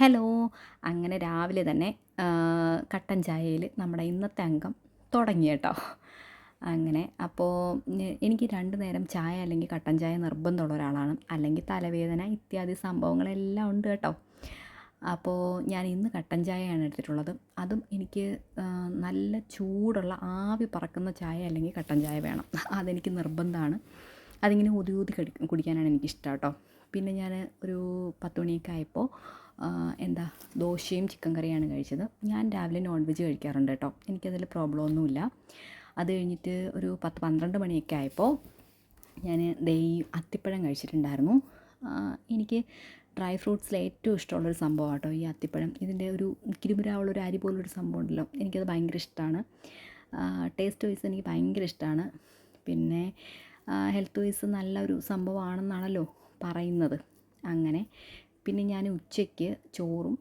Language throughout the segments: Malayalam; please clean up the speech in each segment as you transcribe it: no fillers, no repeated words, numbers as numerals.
ഹലോ. അങ്ങനെ രാവിലെ തന്നെ കട്ടൻ ചായയിൽ നമ്മുടെ ഇന്നത്തെ അംഗം തുടങ്ങി കേട്ടോ. അങ്ങനെ അപ്പോൾ എനിക്ക് 2 നേരം ചായ അല്ലെങ്കിൽ കട്ടൻ ചായ നിർബന്ധമുള്ള ഒരാളാണ്. അല്ലെങ്കിൽ തലവേദന ഇത്യാദി സംഭവങ്ങളെല്ലാം ഉണ്ട് കേട്ടോ. അപ്പോൾ ഞാൻ ഇന്ന് കട്ടൻ ചായയാണ് എടുത്തിട്ടുള്ളത്. അതും എനിക്ക് നല്ല ചൂടുള്ള ആവി പറക്കുന്ന ചായ അല്ലെങ്കിൽ കട്ടൻ ചായ വേണം. അതെനിക്ക് നിർബന്ധമാണ്. അതിങ്ങനെ ഊതി ഊതി കുടിക്കാനാണ് എനിക്കിഷ്ടം കേട്ടോ. പിന്നെ ഞാൻ ഒരു 10 മണിയൊക്കെ ആയപ്പോൾ ദോശയും ചിക്കൻ കറിയാണ് കഴിച്ചത്. ഞാൻ രാവിലെ നോൺ വെജ് കഴിക്കാറുണ്ട് കേട്ടോ. എനിക്കതിൽ പ്രോബ്ലം ഒന്നുമില്ല. അത് കഴിഞ്ഞിട്ട് ഒരു 10-12 മണിയൊക്കെ ആയപ്പോൾ ഞാൻ ഈ അത്തിപ്പഴം കഴിച്ചിട്ടുണ്ടായിരുന്നു. എനിക്ക് ഡ്രൈ ഫ്രൂട്ട്സിൽ ഏറ്റവും ഇഷ്ടമുള്ളൊരു സംഭവമാണ് കേട്ടോ ഈ അത്തിപ്പഴം. ഇതിൻ്റെ ഒരു കിരുമുരാവുള്ളൊരു അരി പോലൊരു സംഭവം ഉണ്ടല്ലോ, എനിക്കത് ഭയങ്കര ഇഷ്ടമാണ്. ടേസ്റ്റ് വൈസ് എനിക്ക് ഭയങ്കര ഇഷ്ടമാണ്. പിന്നെ ഹെൽത്ത് വൈസ് നല്ലൊരു സംഭവമാണെന്നാണല്ലോ പറയുന്നത്. അങ്ങനെ പിന്നെ ഞാൻ ഉച്ചയ്ക്ക് ചോറും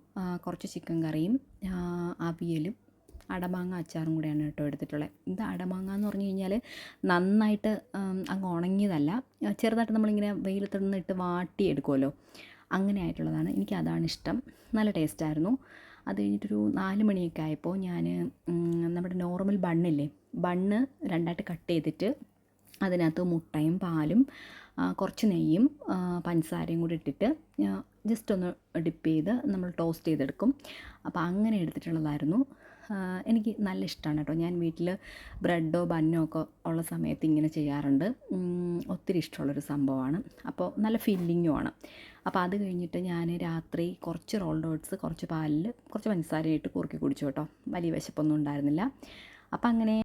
കുറച്ച് ചിക്കൻ കറിയും അവിയലും അടമാങ്ങ അച്ചാറും കൂടെയാണ് കേട്ടോ എടുത്തിട്ടുള്ളത്. ഇത് അടമാങ്ങ എന്ന് പറഞ്ഞു കഴിഞ്ഞാൽ നന്നായിട്ട് അങ്ങ് ഉണങ്ങിയതല്ല, ചെറുതായിട്ട് നമ്മളിങ്ങനെ വെയിലത്തിട്ട് വാട്ടിയെടുക്കുമല്ലോ, അങ്ങനെ ആയിട്ടുള്ളതാണ്. എനിക്കതാണ് ഇഷ്ടം. നല്ല ടേസ്റ്റായിരുന്നു. അത് കഴിഞ്ഞിട്ടൊരു 4 മണിയൊക്കെ ആയപ്പോൾ ഞാൻ നമ്മുടെ നോർമൽ ബണ്ണില്ലേ, ബണ്ണ് രണ്ടായിട്ട് കട്ട് ചെയ്തിട്ട് അതിനകത്ത് മുട്ടയും പാലും കുറച്ച് നെയ്യും പഞ്ചസാരയും കൂടി ഇട്ടിട്ട് ജസ്റ്റ് ഒന്ന് ഡിപ്പ് ചെയ്ത് നമ്മൾ ടോസ്റ്റ് ചെയ്തെടുക്കും. അപ്പോൾ അങ്ങനെ എടുത്തിട്ടുള്ളതായിരുന്നു. എനിക്ക് നല്ല ഇഷ്ടമാണ് കേട്ടോ. ഞാൻ വീട്ടിൽ ബ്രെഡോ ബന്നോ ഒക്കെ ഉള്ള സമയത്ത് ഇങ്ങനെ ചെയ്യാറുണ്ട്. ഒത്തിരി ഇഷ്ടമുള്ളൊരു സംഭവമാണ്. അപ്പോൾ നല്ല ഫില്ലിങ്ങുമാണ്. അപ്പോൾ അത് കഴിഞ്ഞിട്ട് ഞാൻ രാത്രി കുറച്ച് റോൾഡ് ഓട്സ് കുറച്ച് പാലിൽ കുറച്ച് പഞ്ചസാരയിട്ട് കുറുക്കി കുടിച്ചു കേട്ടോ. വലിയ വിശപ്പൊന്നും ഉണ്ടായിരുന്നില്ല. അപ്പോൾ അങ്ങനെ